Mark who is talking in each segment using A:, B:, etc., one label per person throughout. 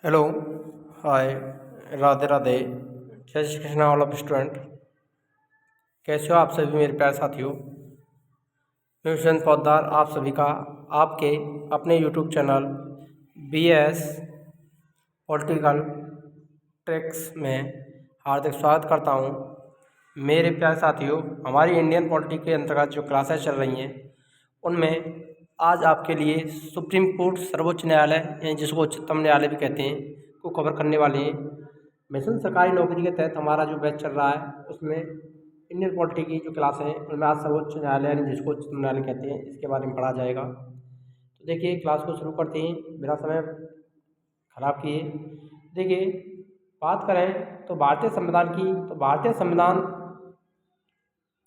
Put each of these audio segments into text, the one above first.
A: Hello, हाय, राधे राधे। जय Shri Krishna all of student. कैसे हो आप सभी मेरे प्यारे साथियों। मैं हुसैन पौदार आप सभी का आपके अपने YouTube channel BS political tricks में हार्दिक स्वागत करता हूं। मेरे प्यारे साथियों, हमारी इंडियन पॉलिटिक्स के अंतर्गत जो क्लासेस चल रही हैं उनमें आज आपके लिए सुप्रीम कोर्ट सर्वोच्च न्यायालय यानी जिसको उच्चतम न्यायालय भी कहते हैं को कवर करने वाले हैं। मिशन सरकारी नौकरी के तहत हमारा जो बैच चल रहा है उसमें इंडियन पॉलिटी की जो क्लास है उनमें आज सर्वोच्च न्यायालय यानी जिसको उच्चतम न्यायालय कहते हैं इसके बारे में पढ़ा जाएगा। तो देखिए क्लास को शुरू करते हैं बिना समय खराब किए। देखिए बात करें तो भारतीय संविधान की, तो भारतीय संविधान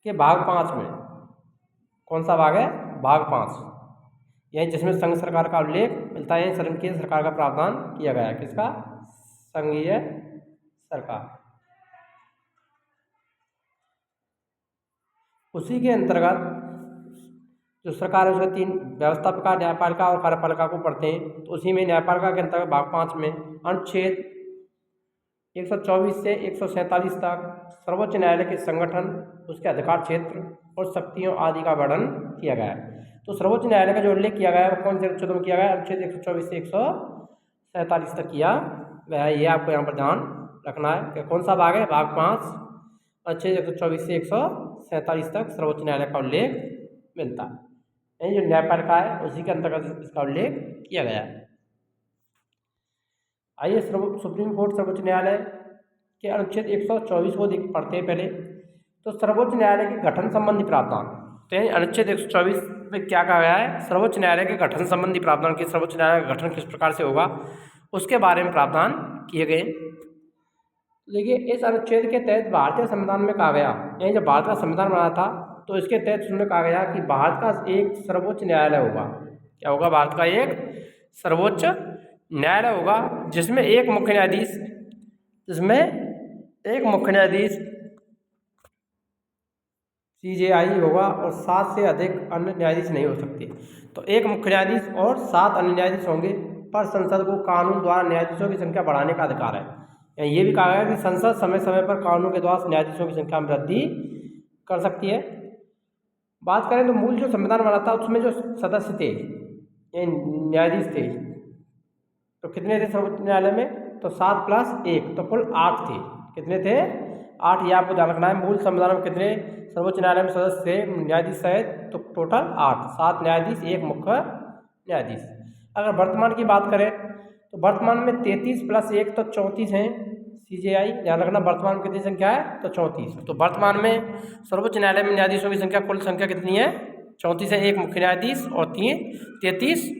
A: के भाग 5 में कौन सा भाग है? भाग 5 यानी जिसमें संघ सरकार का उल्लेख मिलता है, संघीय सरकार का प्रावधान किया गया है। किसका? संघीय सरकार। उसी के अंतर्गत जो सरकार है उसके 3 व्यवस्थापिका, न्यायपालिका और कार्यपालिका को पढ़ते हैं। तो उसी में न्यायपालिका के अंतर्गत भाग 5 में अनुच्छेद 124 से 147 तक सर्वोच्च न्यायालय के संगठन, उसके अधिकार क्षेत्र और शक्तियों आदि का वर्णन किया गया है। तो सर्वोच्च न्यायालय का जो उल्लेख किया गया है वो कौन से अनुच्छेदों में किया गया है? अनुच्छेद 124 से 147 तक किया गया है। ये आपको यहाँ पर ध्यान रखना है कि कौन सा भाग है? भाग 5 अनुच्छेद 124 से 147 तक सर्वोच्च न्यायालय का उल्लेख मिलता है। यानी जो न्यायपालिका है उसी के अंतर्गत इसका उल्लेख किया गया है। आइए सुप्रीम कोर्ट सर्वोच्च न्यायालय के अनुच्छेद 124 को पढ़ते हैं पहले। तो सर्वोच्च न्यायालय के गठन संबंधी प्रावधान, तो यानी अनुच्छेद 124 में क्या कहा गया है? सर्वोच्च न्यायालय के गठन संबंधी प्रावधान की सर्वोच्च न्यायालय का गठन किस प्रकार से होगा उसके बारे में प्रावधान किए गए। देखिए इस अनुच्छेद के तहत भारतीय संविधान में कहा गया, यानी जब भारत का संविधान बना था तो इसके तहत उसमें कहा गया कि भारत का एक सर्वोच्च न्यायालय होगा। क्या होगा? भारत का एक सर्वोच्च न्यायालय होगा जिसमें एक मुख्य न्यायाधीश CJI होगा और 7 से अधिक अन्य न्यायाधीश नहीं हो सकते। तो एक मुख्य न्यायाधीश और 7 अन्य न्यायाधीश होंगे, पर संसद को कानून द्वारा न्यायाधीशों की संख्या बढ़ाने का अधिकार है। ये भी कहा गया कि संसद समय समय पर कानून के द्वारा न्यायाधीशों की संख्या में वृद्धि कर सकती है। बात करें तो मूल जो संविधान बना था उसमें जो सदस्य थे न्यायाधीश थे तो कितने थे सर्वोच्च न्यायालय में? तो 7 + 1 तो कुल 8 थे। कितने थे? 8। ये आपको ध्यान रखना है। मूल संविधान में कितने सर्वोच्च न्यायालय में सदस्य थे न्यायाधीश सहित? तो टोटल 8, 7 न्यायाधीश, एक मुख्य न्यायाधीश। अगर वर्तमान की बात करें तो वर्तमान में 33 + 1 तो 34 हैं CJI। ध्यान रखना वर्तमान में कितनी संख्या है? तो 34। तो वर्तमान में सर्वोच्च न्यायालय में न्यायाधीशों की संख्या, कुल संख्या कितनी है? 34 है। एक मुख्य न्यायाधीश और 33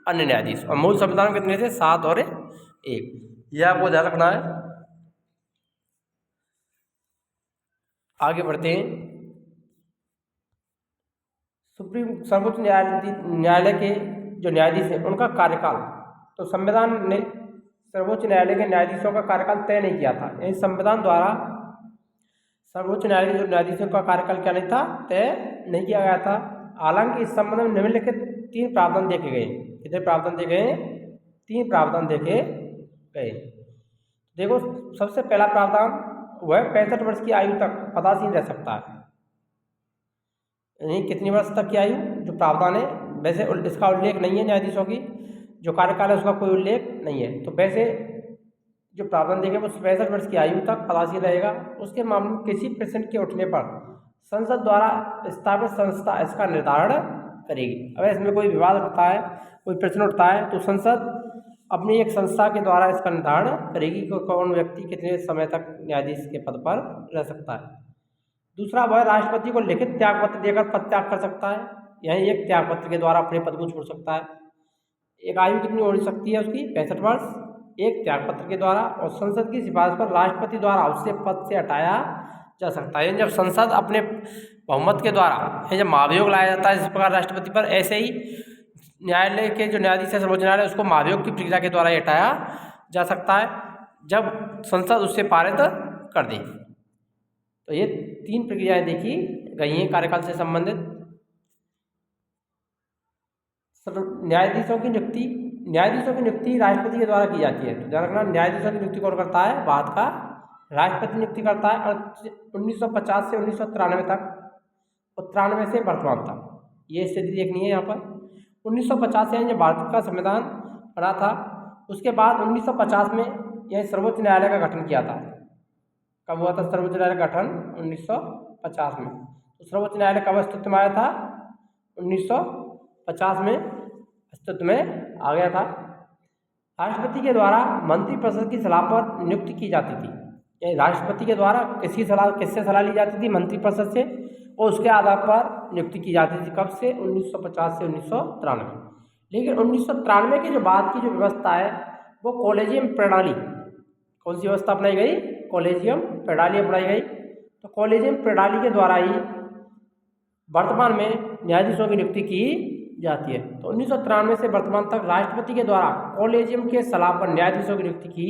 A: अन्य न्यायाधीश। और मूल संविधान में कितने थे? 7 और 1। यह आपको ध्यान रखना है। आगे बढ़ते हैं। सर्वोच्च न्यायालय के जो न्यायाधीश हैं उनका कार्यकाल, तो संविधान ने सर्वोच्च न्यायालय के न्यायाधीशों का कार्यकाल तय नहीं किया था। यानी संविधान द्वारा सर्वोच्च न्यायालय के जो न्यायाधीशों का कार्यकाल क्या नहीं था? तय नहीं किया गया था। हालांकि इस संबंध में निम्नलिखित 3 प्रावधान देखे गए। कितने प्रावधान देखे गए? 3 प्रावधान देखे गए। देखो सबसे पहला प्रावधान वह 65 वर्ष की आयु तक पदासीन रह सकता है। यानी कितनी वर्ष तक की आयु जो प्रावधान है, वैसे इसका उल्लेख नहीं है न्यायाधीशों की जो कार्यकाल है उसका कोई उल्लेख नहीं है। तो वैसे जो प्रावधान देखे वो 65 वर्ष की आयु तक पदासीन रहेगा। उसके मामले में किसी प्रश्न के उठने पर संसद द्वारा स्थापित संस्था इसका निर्धारण करेगी। अगर इसमें कोई विवाद उठता है, कोई प्रश्न उठता है तो संसद अपनी एक संस्था के द्वारा इसका निर्धारण करेगी कि कौन व्यक्ति कितने समय तक न्यायाधीश के पद पर रह सकता है। दूसरा, वह राष्ट्रपति को लिखित त्याग पत्र देकर पद त्याग कर सकता है। यानी एक त्याग पत्र के द्वारा अपने पद को छोड़ सकता है। एक आयु कितनी हो सकती है उसकी? 65 वर्ष, एक त्याग पत्र के द्वारा। और संसद की सिफारिश पर राष्ट्रपति द्वारा उससे पद से हटाया जा सकता है। जब संसद अपने बहुमत के द्वारा जब महाभियोग लाया जाता है इस प्रकार राष्ट्रपति पर, ऐसे ही न्यायालय के जो न्यायाधीश है सर्वोच्च न्यायालय उसको महाभियोग की प्रक्रिया के द्वारा हटाया जा सकता है जब संसद उससे पारित कर दे। तो ये 3 प्रक्रियाएं देखी गई हैं कार्यकाल से संबंधित। न्यायाधीशों की नियुक्ति न्यायाधीशों की नियुक्ति राष्ट्रपति के द्वारा की जाती है। तो ध्यान रखना, न्यायाधीशों की नियुक्ति कौन करता है? भारत का राष्ट्रपति नियुक्ति करता है। और 1950 से 1993 तक, और 93 से वर्तमान तक ये स्थिति देखनी है यहाँ पर। 1950 से जब भारत का संविधान बना था, उसके बाद 1950 में यह सर्वोच्च न्यायालय का गठन किया था। कब हुआ था सर्वोच्च न्यायालय का गठन? 1950 में। तो सर्वोच्च न्यायालय कब अस्तित्व में आया था? 1950 में अस्तित्व में आ गया था। राष्ट्रपति के द्वारा मंत्रिपरिषद की सलाह पर नियुक्ति की जाती थी। यानी राष्ट्रपति के द्वारा किससे सलाह ली जाती थी? मंत्रिपरिषद से, और उसके आधार पर नियुक्ति की जाती थी। कब से? 1950 से 1993। लेकिन 1993 के जो बाद की जो व्यवस्था है वो कॉलेजियम प्रणाली, कौन सी व्यवस्था अपनाई गई? कॉलेजियम प्रणाली अपनाई गई। तो कॉलेजियम प्रणाली के द्वारा ही वर्तमान में न्यायाधीशों की नियुक्ति की जाती है। तो 1993 से वर्तमान तक राष्ट्रपति के द्वारा कॉलेजियम के सलाह पर न्यायाधीशों की नियुक्ति की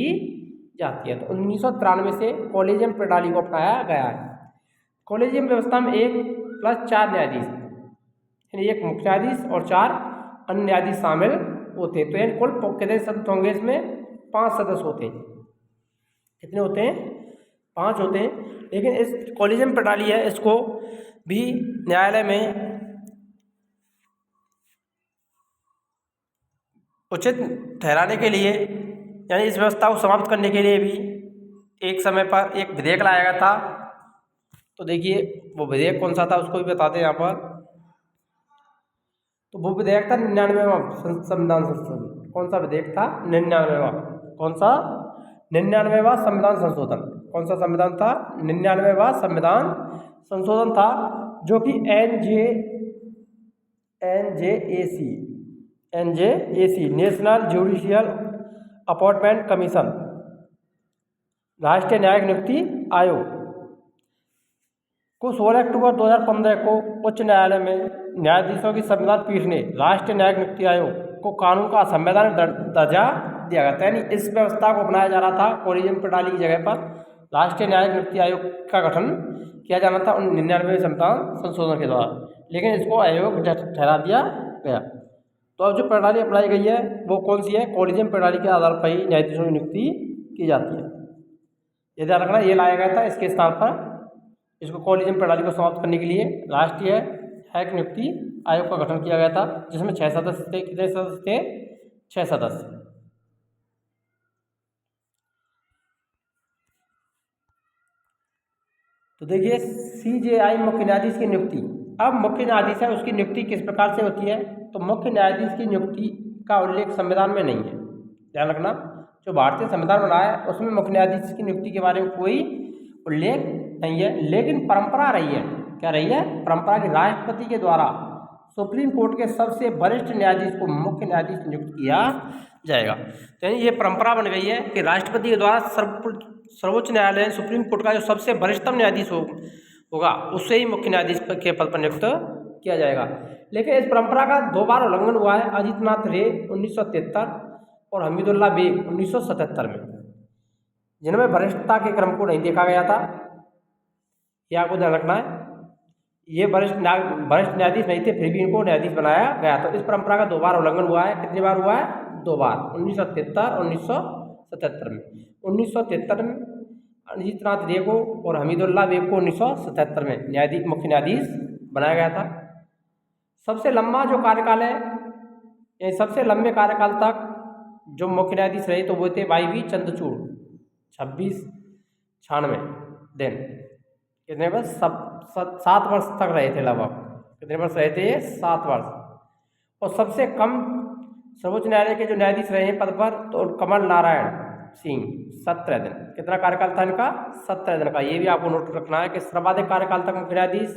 A: जाती है। तो 1993 से कॉलेजियम प्रणाली को अपनाया गया है। कॉलेजियम व्यवस्था में 1+4 न्यायाधीश, यानी एक मुख्य न्यायाधीश और 4 अन्य न्यायाधीश शामिल होते हैं। तो यानी कुल कितने सदस्य होंगे? इसमें 5 सदस्य होते हैं। कितने होते हैं? 5 होते हैं। लेकिन इस कॉलेजियम प्रणाली है, इसको भी न्यायालय में उचित ठहराने के लिए, यानी इस व्यवस्था को समाप्त करने के लिए भी एक समय पर एक विधेयक लाया गया था। तो देखिए वो विधेयक कौन सा था, उसको भी बताते हैं यहाँ पर। तो वो विधेयक था 99वां संविधान संशोधन। कौन सा विधेयक था? 99वां। कौन सा? 99वां संविधान संशोधन। कौन सा संविधान था? 99वां संविधान संशोधन था, जो कि NJAC national judicial appointment commission, राष्ट्रीय न्यायिक नियुक्ति आयोग को 16 अक्टूबर 2015 को उच्च न्यायालय में न्यायाधीशों की संविधान पीठ ने राष्ट्रीय न्यायिक नियुक्ति आयोग को कानून का संवैधानिक दर्जा दिया गया था। यानी इस व्यवस्था को अपनाया जा रहा था, कॉलेजियम प्रणाली की जगह पर राष्ट्रीय न्यायिक नियुक्ति आयोग का गठन किया जाना था 99वें संविधान संशोधन के द्वारा, लेकिन इसको आयोग ठहरा दिया गया। तो अब जो प्रणाली अपनाई गई है वो कौन सी है? कॉलेजियम प्रणाली के आधार पर ही न्यायाधीशों की नियुक्ति की जाती है। ये ध्यान रखना, ये लाया गया था इसके स्थान पर। इसको कॉलेजियम प्रणाली को समाप्त करने के लिए राष्ट्रीय न्यायिक नियुक्ति आयोग का गठन किया गया था, जिसमें 6 सदस्य थे। कितने सदस्य थे? 6 सदस्य। तो देखिए CJI मुख्य न्यायाधीश की नियुक्ति। अब मुख्य न्यायाधीश है, उसकी नियुक्ति किस प्रकार से होती है? तो मुख्य न्यायाधीश की नियुक्ति का उल्लेख संविधान में नहीं है। ध्यान रखना, जो भारतीय संविधान बना है उसमें मुख्य न्यायाधीश की नियुक्ति के बारे में कोई उल्लेख नहीं है। लेकिन परंपरा रही है, क्या रही है? परंपरा की राष्ट्रपति के द्वारा सुप्रीम कोर्ट के सबसे वरिष्ठ न्यायाधीश को मुख्य न्यायाधीश नियुक्त किया जाएगा। यानी ये परंपरा बन गई है कि राष्ट्रपति के द्वारा सर्वोच्च न्यायालय सुप्रीम कोर्ट का जो सबसे वरिष्ठतम न्यायाधीश होगा उससे ही मुख्य न्यायाधीश के पद पर नियुक्त किया जाएगा। लेकिन इस परंपरा का 2 बार उल्लंघन हुआ है। अजितनाथ रे 1973 और हमीदुल्ला बेग 1977 में, जिनमें वरिष्ठता के क्रम को नहीं देखा गया था। यह आपको ध्यान रखना है। ये वरिष्ठ न्यायाधीश नहीं थे, फिर भी इनको न्यायाधीश बनाया गया। तो इस परंपरा का 2 बार उल्लंघन हुआ है। कितनी बार हुआ है? 2 बार, 1973 और 1977 में। 1973 में अजितनाथ रे को और हमीदुल्ला बेग को 1977 में मुख्य न्यायाधीश बनाया गया था। सबसे लंबा जो कार्यकाल है, यानी सबसे लंबे कार्यकाल तक जो मुख्य न्यायाधीश रहे तो वो थे YV चंद्रचूड़, 2696 दिन। कितने वर्ष? 7 वर्ष तक रहे थे लगभग। कितने वर्ष रहे थे? 7 वर्ष। और सबसे कम सर्वोच्च न्यायालय के जो न्यायाधीश रहे हैं पद पर तो कमल नारायण सिंह, 17 दिन। कितना कार्यकाल था इनका? 17 दिन का। ये भी आपको नोट रखना है कि सर्वाधिक कार्यकाल तक मुख्य न्यायाधीश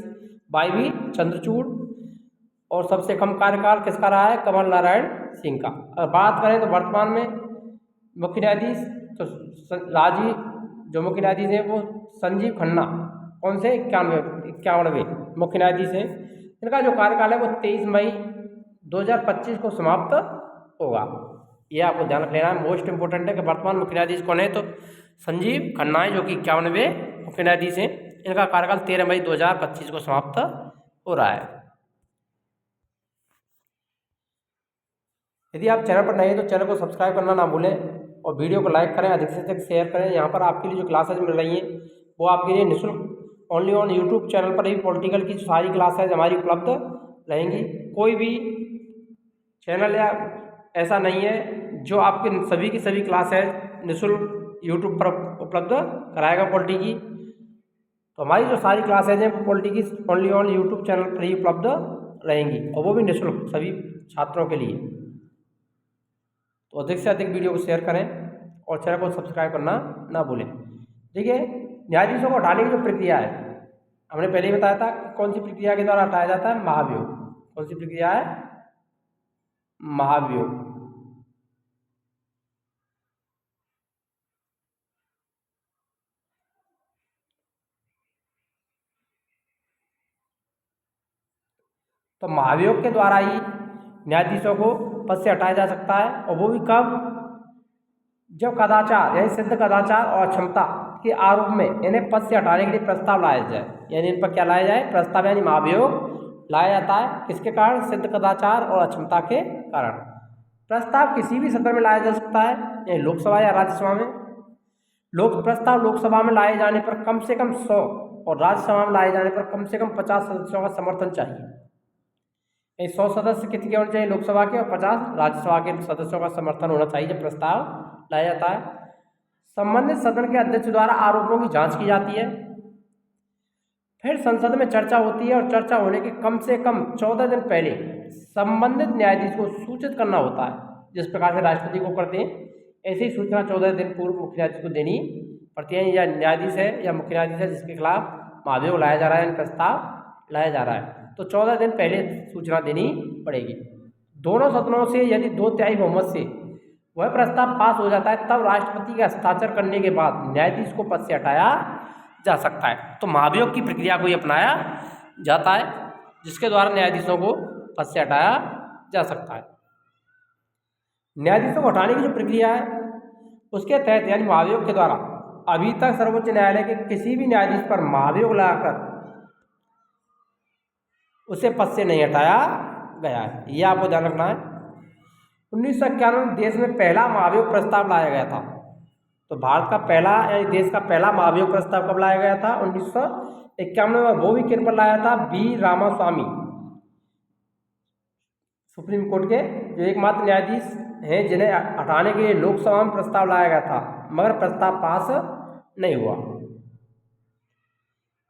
A: YV चंद्रचूड़, और सबसे कम कार्यकाल किसका रहा है? कमल नारायण सिंह का। अगर बात करें तो वर्तमान में मुख्य न्यायाधीश तो जो मुख्य न्यायाधीश हैं वो संजीव खन्ना, कौन से? 91वें मुख्य न्यायाधीश हैं। इनका जो कार्यकाल है वो 23 मई 2025 को समाप्त होगा। ये आपको ध्यान रख लेना है, मोस्ट इंपोर्टेंट है कि वर्तमान मुख्य न्यायाधीश कौन है? तो संजीव खन्ना है, जो कि 91वें मुख्य न्यायाधीश हैं। इनका कार्यकाल 13 मई 2025 को समाप्त हो रहा है। यदि आप चैनल पर नए हैं तो चैनल को सब्सक्राइब करना ना भूलें और वीडियो को लाइक करें, अधिक से अधिक शेयर करें। यहाँ पर आपके लिए जो क्लासेज मिल रही हैं वो आपके लिए निःशुल्क ओनली ऑन यूट्यूब चैनल पर ही पॉलिटिकल की सारी क्लासेज हमारी उपलब्ध रहेंगी। कोई भी चैनल या ऐसा नहीं है जो आपके सभी की सभी क्लासेज निःशुल्क यूट्यूब पर उपलब्ध कराएगा पॉलिटी की। तो हमारी जो सारी क्लासेज हैं वो पॉलिटी की ओनली ऑन यूट्यूब चैनल पर ही उपलब्ध रहेंगी और वो भी निःशुल्क सभी छात्रों के लिए। तो अधिक से अधिक वीडियो को शेयर करें और चैनल को सब्सक्राइब करना ना भूलें। देखिए, न्यायाधीशों को हटाने की जो प्रक्रिया है, हमने पहले ही बताया था कि कौन सी प्रक्रिया के द्वारा हटाया जाता है, महाभियोग। कौन सी प्रक्रिया है, महाभियोग। तो महाभियोग के द्वारा ही न्यायाधीशों को पद से हटाया जा सकता है, और वो भी कब, जब कदाचार यानी सिद्ध कदाचार और अक्षमता के आरोप में इन्हें पद से हटाने के लिए प्रस्ताव लाया जाए। यानी इन पर क्या लाया जाए, प्रस्ताव यानी महाभियोग लाया जाता है। किसके कारण, सिद्ध कदाचार और अक्षमता के कारण। प्रस्ताव किसी भी सदन में लाया जा सकता है, यानी लोकसभा या राज्यसभा में। प्रस्ताव लोकसभा में लाए जाने पर कम से कम 100 और राज्यसभा में लाए जाने पर कम से कम 50 सदस्यों का समर्थन चाहिए। 100 सदस्य कितने होने चाहिए लोकसभा के और 50 राज्यसभा के सदस्यों का समर्थन होना चाहिए जब प्रस्ताव लाया जाता है। संबंधित सदन के अध्यक्ष द्वारा आरोपों की जांच की जाती है। फिर संसद में चर्चा होती है और चर्चा होने के कम से कम 14 दिन पहले संबंधित न्यायाधीश को सूचित करना होता है। जिस प्रकार से राष्ट्रपति को करते हैं, ऐसे ही सूचना 14 दिन पूर्व मुख्य न्यायाधीश को देनी पड़ती है। या न्यायाधीश है या मुख्य न्यायाधीश है जिसके खिलाफ महाभियोग लाया जा रहा है, प्रस्ताव लाया जा रहा है, तो 14 दिन पहले सूचना देनी पड़ेगी। दोनों सदनों से यदि 2/3 बहुमत से वह प्रस्ताव पास हो जाता है, तब राष्ट्रपति के हस्ताक्षर करने के बाद न्यायाधीश को पद से हटाया जा सकता है। तो महाभियोग की प्रक्रिया को ही अपनाया जाता है, जिसके द्वारा न्यायाधीशों को पद से हटाया जा सकता है। न्यायाधीशों को हटाने की जो प्रक्रिया है उसके तहत यानी महाभियोग के द्वारा अभी तक सर्वोच्च न्यायालय के किसी भी न्यायाधीश पर महाभियोग लगाकर उसे पद से नहीं हटाया गया है, ये आपको ध्यान रखना है। 1991 में देश में पहला महाभियोग प्रस्ताव लाया गया था। तो भारत का पहला यानी देश का पहला महाभियोग प्रस्ताव कब लाया गया था, 1991 में। वो भी किन पर लाया था, बी रामास्वामी, सुप्रीम कोर्ट के जो एकमात्र न्यायाधीश हैं जिन्हें हटाने के लिए लोकसभा में प्रस्ताव लाया गया था, मगर प्रस्ताव पास नहीं हुआ।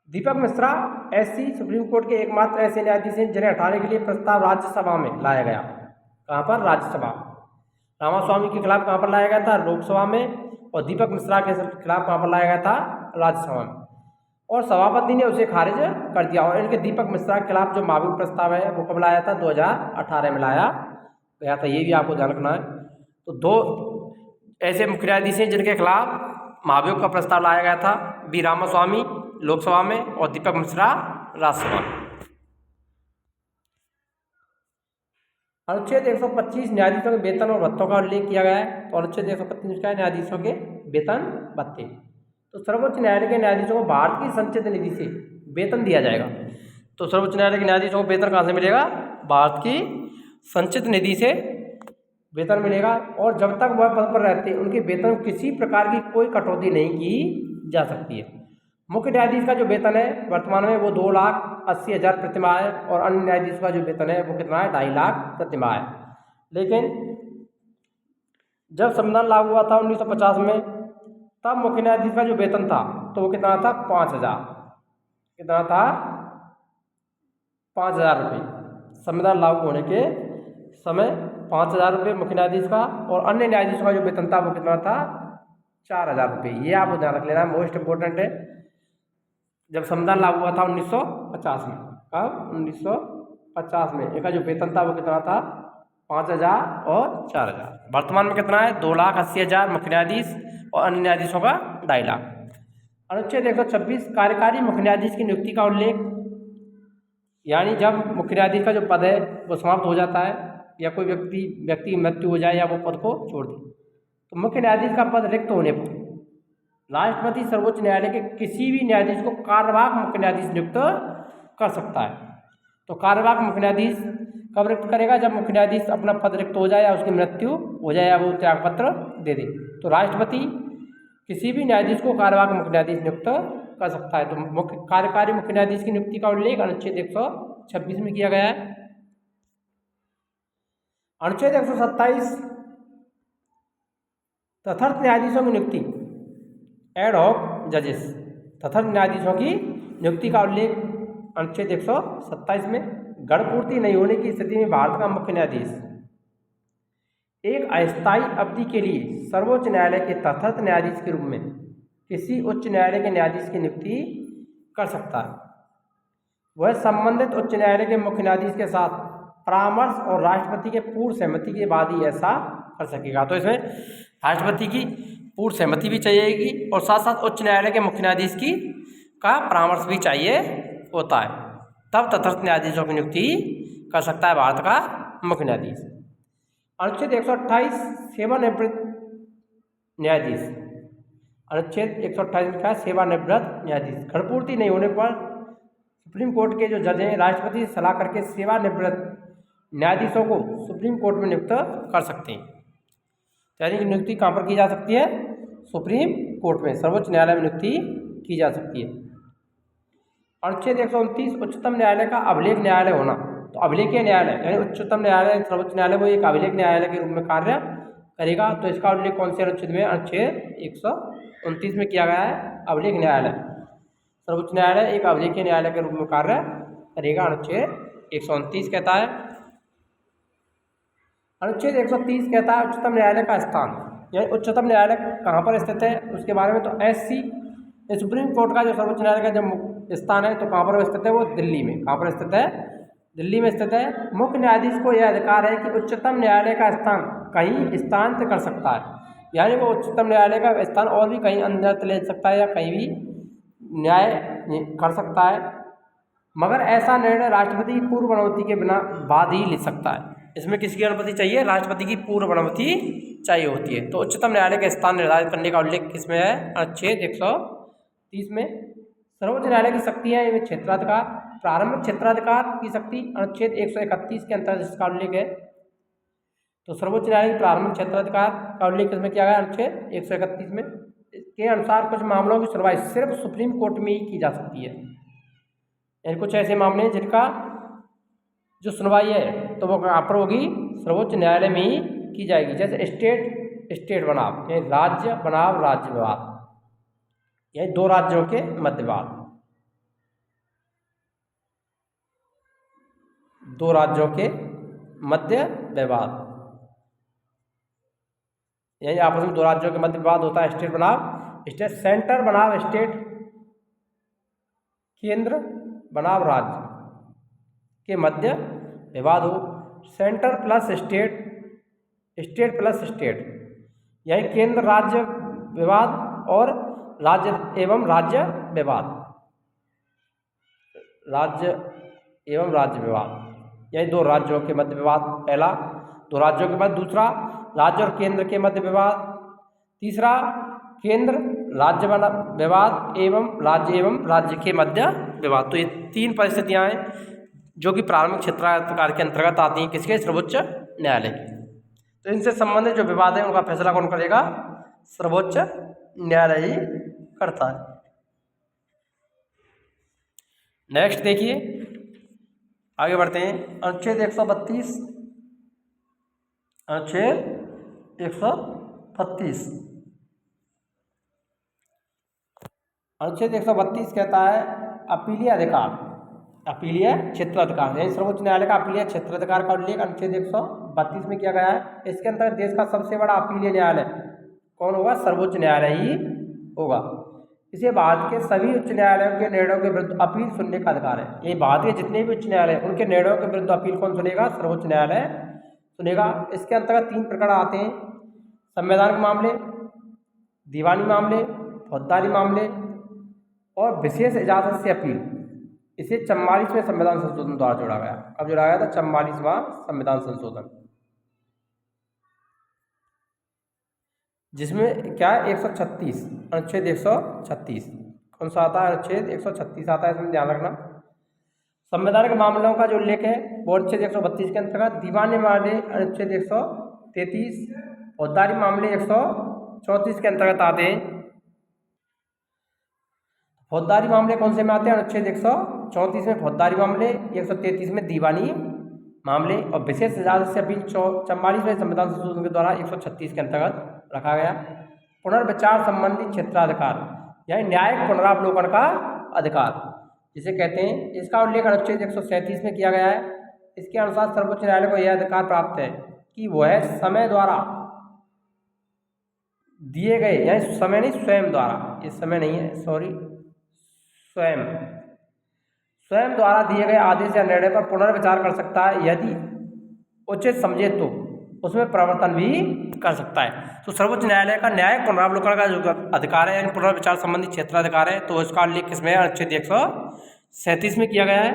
A: दीपक मिश्रा एससी सुप्रीम कोर्ट के एकमात्र ऐसे न्यायाधीश हैं जिन्हें हटाने के लिए प्रस्ताव राज्यसभा में लाया गया। कहाँ पर, राज्यसभा। रामास्वामी के खिलाफ कहाँ पर लाया गया था, लोकसभा में, और दीपक मिश्रा के खिलाफ कहाँ पर लाया गया था, राज्यसभा में, और सभापति ने उसे खारिज कर दिया। और इनके दीपक मिश्रा के खिलाफ जो महाभियोग प्रस्ताव है वो कब लाया था, 2018 में लाया गया था, ये भी आपको ध्यान रखना है। तो 2 ऐसे मुख्य न्यायाधीश हैं जिनके खिलाफ महाभियोग का प्रस्ताव लाया गया था, बी रामास्वामी लोकसभा में और दीपक मिश्रा राज्यसभा में। अनुच्छेद 125 न्यायाधीशों के वेतन और भत्तों का उल्लेख किया गया है। तो अनुच्छेद 125 का न्यायाधीशों के वेतन भत्ते। तो सर्वोच्च न्यायालय के न्यायाधीशों को भारत की संचित निधि से वेतन दिया जाएगा। तो सर्वोच्च न्यायालय के न्यायाधीशों को वेतन कहाँ से मिलेगा, भारत की संचित निधि से वेतन मिलेगा। और जब तक वह पद पर रहते हैं उनके वेतन किसी प्रकार की कोई कटौती नहीं की जा सकती है। मुख्य न्यायाधीश का जो वेतन है वर्तमान में वो 2,80,000 प्रतिमाह है, और अन्य न्यायाधीश का जो वेतन है वो कितना है, 2.5 लाख प्रतिमाह है। लेकिन जब संविधान लागू हुआ था 1950 में, तब मुख्य न्यायाधीश का जो वेतन था तो वो कितना था, 5,000। कितना था, 5,000 रुपये। संविधान लागू होने के समय 5,000 रुपये मुख्य न्यायाधीश का, और अन्य न्यायाधीशों का जो वेतन था वो कितना था, 4,000 रुपये। ये आपको ध्यान रख लेना, मोस्ट इंपोर्टेंट है। जब संविधान लागू हुआ था 1950 में, कब, 1950 में, इनका जो वेतन था वो कितना था, 5,000 और 4,000। वर्तमान में कितना है, 2,80,000 मुख्य न्यायाधीश और अन्य न्यायाधीशों का 2.5 लाख। अनुच्छेद 126 कार्यकारी मुख्य न्यायाधीश की नियुक्ति का उल्लेख, यानी जब मुख्य न्यायाधीश का जो पद है वो समाप्त हो जाता है या कोई व्यक्ति की मृत्यु हो जाए या वो पद को छोड़ दे, तो मुख्य न्यायाधीश का पद रिक्त होने पर राष्ट्रपति सर्वोच्च न्यायालय के किसी भी न्यायाधीश को कार्यवाहक मुख्य न्यायाधीश नियुक्त कर सकता है। तो कार्यवाहक मुख्य न्यायाधीश कब रिक्त करेगा? जब मुख्य न्यायाधीश अपना पद रिक्त हो जाए या उसकी मृत्यु हो जाए या वो त्यागपत्र दे दे। तो राष्ट्रपति किसी भी न्यायाधीश को कार्यवाहक मुख्य न्यायाधीश नियुक्त कर सकता है। तो मुख्य कार्यकारी मुख्य न्यायाधीश की नियुक्ति का उल्लेख अनुच्छेद 126 में किया गया है। अनुच्छेद 127 तथर्थ न्यायाधीशों की नियुक्ति, एड हॉक जजेस, तथर्थ न्यायाधीशों की नियुक्ति का उल्लेख अनुच्छेद 127 में। गणपूर्ति नहीं होने की स्थिति में भारत का मुख्य न्यायाधीश एक अस्थायी अवधि के लिए सर्वोच्च न्यायालय के तथर्थ न्यायाधीश के रूप में किसी उच्च न्यायालय के न्यायाधीश की नियुक्ति कर सकता है। वह संबंधित उच्च न्यायालय के मुख्य न्यायाधीश के साथ परामर्श और राष्ट्रपति के पूर्व सहमति के बाद ही ऐसा कर सकेगा। तो इसमें राष्ट्रपति की पूर्व सहमति भी चाहिएगी और साथ साथ उच्च न्यायालय के मुख्य न्यायाधीश की का परामर्श भी चाहिए होता है, तब तथस्थ न्यायाधीशों की नियुक्ति कर सकता है भारत का मुख्य न्यायाधीश। अनुच्छेद 128 सेवानिवृत्त न्यायाधीश, अनुच्छेद 128 में क्या है? सेवानिवृत्त न्यायाधीश। गणपूर्ति नहीं होने पर सुप्रीम कोर्ट के जो जज हैं राष्ट्रपति से सलाह करके सेवानिवृत्त न्यायाधीशों को सुप्रीम कोर्ट में नियुक्त कर सकते हैं। यानी कि नियुक्ति कहाँ पर की जा सकती है? सुप्रीम कोर्ट में, सर्वोच्च न्यायालय में नियुक्ति की जा सकती है। अनुच्छेद 129 उच्चतम न्यायालय का अभिलेख न्यायालय होना। तो अभिलेखीय न्यायालय यानी उच्चतम न्यायालय सर्वोच्च न्यायालय वो एक अभिलेख न्यायालय के रूप में कार्य करेगा। तो इसका उल्लेख कौन से अनुच्छेद में? अनुच्छेद 129 में किया गया है। अभिलेख न्यायालय, सर्वोच्च न्यायालय एक अभिलेखीय न्यायालय के रूप में कार्य करेगा, अनुच्छेद 129 कहता है। अनुच्छेद 130 कहता है उच्चतम न्यायालय का स्थान, यानी उच्चतम न्यायालय कहाँ पर स्थित है उसके बारे में। तो एससी सुप्रीम कोर्ट का जो सर्वोच्च न्यायालय का जो स्थान है तो कहाँ पर स्थित है? वो दिल्ली में। कहाँ पर स्थित है? दिल्ली में स्थित है। मुख्य न्यायाधीश को यह अधिकार है कि उच्चतम न्यायालय का स्थान कहीं स्थानांतरित कर सकता है, यानी वो उच्चतम न्यायालय का स्थान और भी कहीं अन्यत्र ले सकता है या कहीं भी न्याय कर सकता है, मगर ऐसा निर्णय राष्ट्रपति की पूर्व अनुमति के बिना बाद ही ले सकता है। इसमें किसकी अनुमति चाहिए? राष्ट्रपति की पूर्व अनुमति चाहिए होती है। तो उच्चतम न्यायालय का स्थान निर्धारित करने का उल्लेख किसमें है? अनुच्छेद 130 में। सर्वोच्च न्यायालय की शक्तियाँ एवं क्षेत्राधिकार, प्रारंभिक क्षेत्राधिकार की शक्ति अनुच्छेद 131 के अंतर्गत इसका उल्लेख है। तो सर्वोच्च न्यायालय की प्रारंभिक क्षेत्राधिकार का उल्लेख किसमें किया गया? अनुच्छेद 131 में। इसके अनुसार कुछ मामलों की सुनवाई सिर्फ सुप्रीम कोर्ट में ही की जा सकती है, यानी कुछ ऐसे मामले हैं जिनका जो सुनवाई है तो वो कहाँ पर होगी? सर्वोच्च न्यायालय में ही की जाएगी। जैसे स्टेट बनाम, यानी राज्य बनाम राज्य विवाद, यानी दो राज्यों के मध्य विवाद, दो राज्यों के मध्य विवाद, यानी आपस में दो राज्यों के मध्य विवाद होता है। स्टेट बनाम स्टेट, सेंटर बनाम स्टेट, केंद्र बनाम राज्य के मध्य विवाद हो। Centre plus state, state plus state, यानी केंद्र राज्य विवाद और राज्य एवं राज्य विवाद, राज्य एवं राज्य विवाद, यानी दो राज्यों के मध्य विवाद। पहला दो राज्यों के मध्य, दूसरा राज्य और केंद्र के मध्य विवाद, तीसरा केंद्र राज्य विवाद एवं राज्य के मध्य विवाद। तो ये तीन परिस्थितियां हैं जो कि प्रारंभिक क्षेत्राधिकार के अंतर्गत आती हैं, किसके? सर्वोच्च न्यायालय की। तो इनसे संबंधित जो विवाद है उनका फैसला कौन करेगा? सर्वोच्च न्यायालय ही करता है। नेक्स्ट देखिए, आगे बढ़ते हैं। अनुच्छेद 132, अनुच्छेद 132, अनुच्छेद 132 कहता है अपीलीय अधिकार, अपीलीय क्षेत्राधिकार, यानी सर्वोच्च न्यायालय का अपीलीय क्षेत्राधिकार का उल्लेख अनुच्छेद 132 में किया गया है। इसके अंतर्गत देश का सबसे बड़ा अपीलीय न्यायालय कौन होगा? सर्वोच्च न्यायालय ही होगा। इसे भारत के सभी उच्च न्यायालयों के निर्णयों के विरुद्ध अपील सुनने का अधिकार है। ये भारत के जितने भी उच्च न्यायालय उनके निर्णयों के विरुद्ध अपील कौन सुनेगा? सर्वोच्च न्यायालय सुनेगा। इसके अंतर्गत तीन प्रकार आते हैं: संवैधानिक मामले, दीवानी मामले, फौजदारी मामले और विशेष इजाजत से अपील। इसे 44वें संविधान संशोधन द्वारा जोड़ा गया। अब जोड़ा गया था 44वां संविधान संशोधन, जिसमें क्या है? 136, अनुच्छेद 136 कौन सा आता है? अनुच्छेद 136 आता है, इसमें ध्यान रखना। संवैधानिक मामलों का जो उल्लेख है वो अनुच्छेद 132 के अंतर्गत, दीवानी मामले अनुच्छेद 133, फौजदारी मामले 134 के अंतर्गत आते हैं। फौजदारी मामले कौन से में आते हैं? अनुच्छेद 134 में फौजदारी मामले, 133 में दीवानी मामले, और विशेष अदालत से अपील 44वें संविधान संशोधन के द्वारा 136 के अंतर्गत रखा गया। पुनर्विचार संबंधी क्षेत्राधिकार यानी न्यायिक पुनरावलोकन का अधिकार जिसे कहते हैं, इसका उल्लेख अनुच्छेद 137 में किया गया है। इसके अनुसार सर्वोच्च न्यायालय को यह अधिकार प्राप्त है कि वह समय द्वारा दिए गए, यानी समय नहीं स्वयं द्वारा, ये समय नहीं है सॉरी, स्वयं द्वारा दिए गए आदेश या निर्णय पर पुनर्विचार कर सकता है, यदि उचित समझे तो उसमें परिवर्तन भी कर सकता है। तो सर्वोच्च न्यायालय का न्यायिक पुनरावलोकन का जो अधिकार है यानी पुनर्विचार संबंधी क्षेत्राधिकार है, तो इसका उल्लेख किसमें? अनुच्छेद 137 में किया गया है।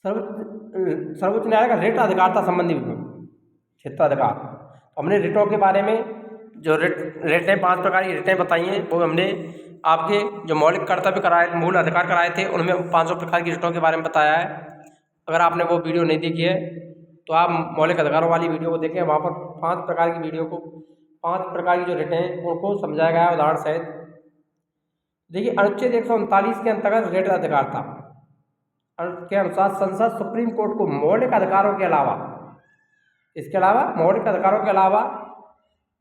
A: सर्वोच्च न्यायालय का रिट अधिकारता संबंधी क्षेत्राधिकार, हमने रिटों के बारे में जो रिटें 5 प्रकार की रिटें बताई हैं, वो हमने आपके जो मौलिक कर्तव्य कराए, मूल अधिकार कराए थे, उनमें 500 प्रकार की रिटों के बारे में बताया है। अगर आपने वो वीडियो नहीं देखी है तो आप मौलिक अधिकारों वाली वीडियो को देखें, वहाँ पर 5 प्रकार की वीडियो को 5 प्रकार की जो रिटें हैं उनको समझाया गया है उदाहरण सहित। देखिए, अनुच्छेद 139 के अंतर्गत रिट अधिकार था के अनुसार संसद सुप्रीम कोर्ट को मौलिक अधिकारों के अलावा, इसके अलावा मौलिक अधिकारों के अलावा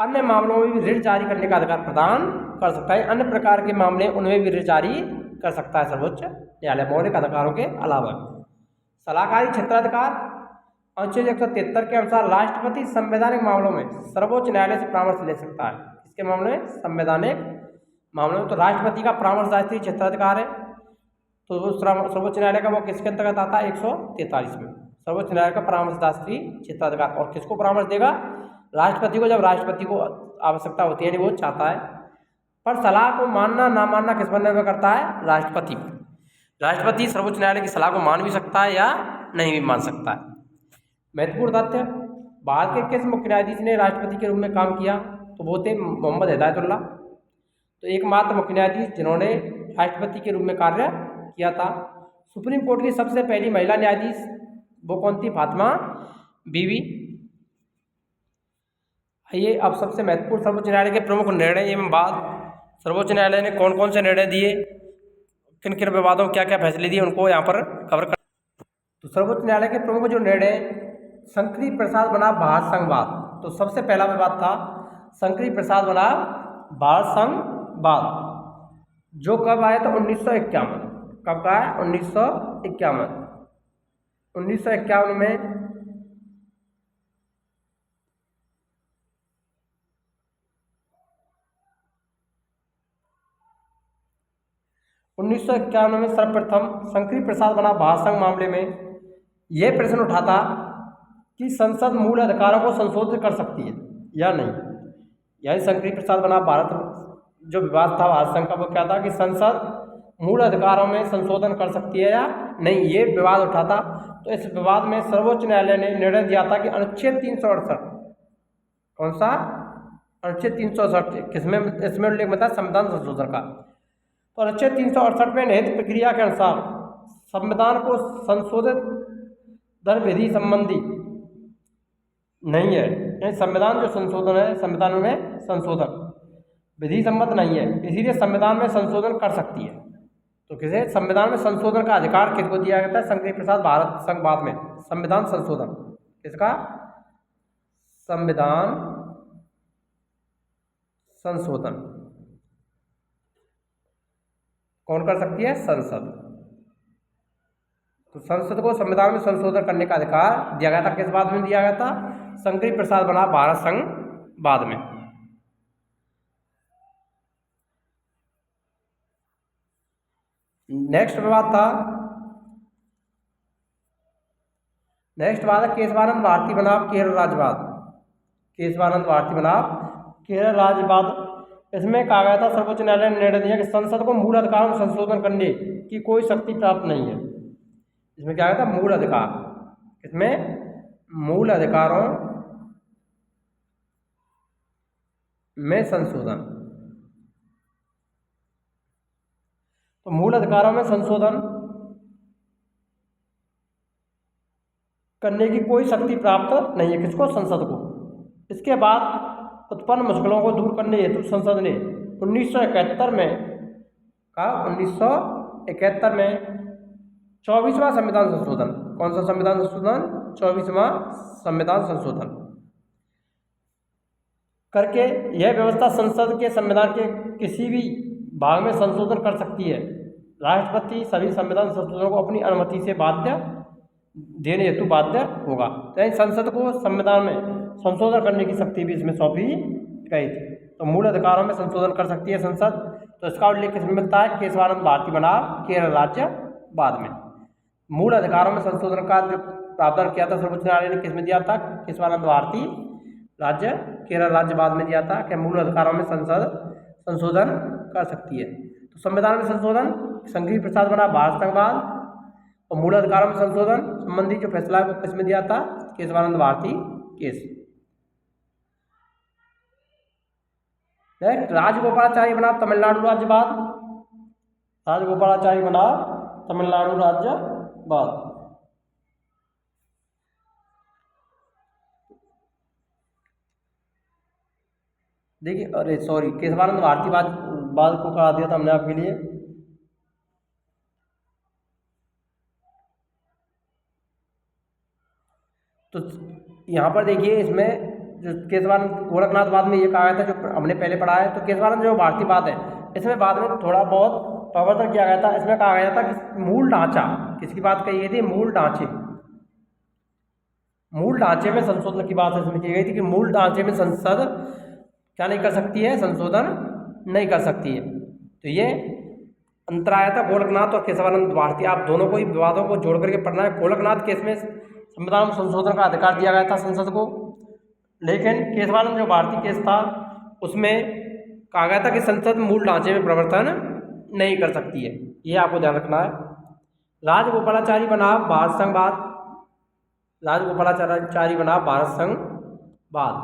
A: अन्य मामलों में भी रिट जारी करने का अधिकार प्रदान कर सकता है। अन्य प्रकार के मामले उनमें भी रिट जारी कर सकता है सर्वोच्च न्यायालय मौलिक अधिकारों के अलावा। सलाहकारी क्षेत्राधिकार अनुच्छेद 173 के अनुसार राष्ट्रपति संवैधानिक मामलों में सर्वोच्च न्यायालय से परामर्श ले सकता है। इसके मामले में संवैधानिक मामलों में तो राष्ट्रपति का परामर्श राष्ट्रीय क्षेत्राधिकार है, तो सर्वोच्च न्यायालय का वो किसके अंतर्गत आता है? 143 में सर्वोच्च न्यायालय का परामर्श राष्ट्रीय क्षेत्राधिकार। और किसको परामर्श देगा? राष्ट्रपति को, जब राष्ट्रपति को आवश्यकता होती है, यानी वो चाहता है। पर सलाह को मानना ना मानना किस पर निर्भर करता है? राष्ट्रपति। राष्ट्रपति सर्वोच्च न्यायालय की सलाह को मान भी सकता है या नहीं भी मान सकता है। महत्वपूर्ण तथ्य, भारत के किस मुख्य न्यायाधीश ने राष्ट्रपति के रूप में काम किया? तो वो थे मोहम्मद हिदायतुल्लाह। तो एकमात्र मुख्य न्यायाधीश जिन्होंने राष्ट्रपति के रूप में कार्य किया था। सुप्रीम कोर्ट की सबसे पहली महिला न्यायाधीश वो कौन थी? फातिमा बीवी। आइए अब सबसे महत्वपूर्ण सर्वोच्च न्यायालय के प्रमुख निर्णय एवं बाद सर्वोच्च न्यायालय ने कौन कौन से निर्णय दिए, किन किन विवादों क्या क्या फैसले दिए, उनको यहाँ पर कवर कर। तो सर्वोच्च न्यायालय के प्रमुख जो निर्णय, शंकरी प्रसाद बनाम भारत संघवाद। तो सबसे पहला विवाद था शंकरी प्रसाद बनाम भारत संघवाद, जो कब आया था? 1951। कब का है? 1951। 1951 में 1951 में सर्वप्रथम शंकरी प्रसाद बनाम भारत संघ मामले में यह प्रश्न उठा था कि संसद मूल अधिकारों को संशोधित कर सकती है या नहीं। यानी शंकरी प्रसाद बनाम भारत जो विवाद था भारत संघ का, वो क्या था कि संसद मूल अधिकारों में संशोधन कर सकती है या नहीं, ये विवाद उठा था। तो इस विवाद में सर्वोच्च न्यायालय ने निर्णय दिया था कि अनुच्छेद 368, कौन सा? अनुच्छेद 368, किसमें? इसमें उल्लेख में था संविधान संशोधन का। तो अनुच्छेद 368 में निहित प्रक्रिया के अनुसार संविधान को संशोधित दर विधि संबंधी नहीं है, यानी संविधान जो संशोधन है, संविधान में संशोधन विधि सम्मत नहीं है, इसीलिए संविधान में संशोधन कर सकती है। तो किसे संविधान में संशोधन का अधिकार किसको दिया गया था? शंकरी प्रसाद भारत संघवाद में संविधान संशोधन, किसका? संविधान संशोधन कौन कर सकती है? संसद। तो संसद को संविधान में संशोधन करने का अधिकार दिया गया था। किस बात में दिया गया था? शंकरी प्रसाद बनाम भारत संघवाद में। नेक्स्ट विवाद था, नेक्स्ट विवाद है केशवानंद भारती बनाम केरल राज्यवाद। केशवानंद भारती बनाम केरल राज्यवाद। इसमें कहा गया था सर्वोच्च न्यायालय ने निर्णय दिया कि संसद को मूल अधिकारों में संशोधन करने की कोई शक्ति प्राप्त नहीं है। इसमें क्या गया था? मूल अधिकार। इसमें मूल अधिकारों में संशोधन। तो मूल अधिकारों में संशोधन करने की कोई शक्ति प्राप्त नहीं है किसको, संसद को। इसके बाद उत्पन्न मुश्किलों को दूर करने हेतु संसद ने 1971 में 1971 में 24वां संविधान संशोधन, कौन सा संविधान संशोधन, 24वां संविधान संशोधन करके यह व्यवस्था संसद के संविधान के किसी भी भाग में संशोधन कर सकती है। राष्ट्रपति सभी संविधान संशोधनों को अपनी अनुमति से बाध्य देने हेतु बाध्य होगा। तो संसद को संविधान में संशोधन करने की शक्ति भी इसमें सौंपी गई थी। तो मूल अधिकारों में संशोधन कर सकती है संसद। तो इसका उल्लेख किसमें मिलता है, केशवानंद भारती बनाम केरल राज्य बाद में। मूल अधिकारों में संशोधन का जो प्रावधान किया था सर्वोच्च न्यायालय ने किसमें दिया था, केशवानंद भारती राज्य केरल राज्य बाद में दिया था कि मूल अधिकारों में संसद संशोधन कर सकती है। तो संविधान में संशोधन संघीय प्रसाद बना भारत संघवाद, और मूल अधिकारों में संशोधन संबंधी जो फैसला है वो किसमें दिया था, केशवानंद भारती केस। नेक्स्ट, राजगोपालाचारी बना तमिलनाडु राज्यवाद, राजगोपालाचारी बना तमिलनाडु राज्यवाद। देखिए, अरे सॉरी, केशवानंद भारती बाद को करा दिया था हमने आपके लिए। तो यहाँ पर देखिए, इसमें जो केशवानंद गोरखनाथ बाद में ये कहा गया था जो हमने पहले पढ़ा है। तो केशवानंद जो भारती बात है इसमें बाद में थोड़ा बहुत परिवर्तन किया गया था। इसमें कहा गया था कि मूल ढांचा, किसकी बात कही गई थी, मूल ढांचे में संशोधन की बात इसमें की गई थी कि मूल ढांचे में संसद क्या नहीं कर सकती है, संशोधन नहीं कर सकती है। तो ये अंतर आया था गोरखनाथ और केशवानंद भारती। आप दोनों को ही विवादों को जोड़ करके पढ़ना है। गोरखनाथ केस में संविधान संशोधन का अधिकार दिया गया था संसद को, लेकिन केशवानंद जो भारती केस था उसमें कहा गया था कि संसद मूल ढांचे में परिवर्तन नहीं कर सकती है। ये आपको ध्यान रखना है। राजगोपालाचारी बना भारत संघवाद, राजगोपालाचारी बना भारत संघवाद।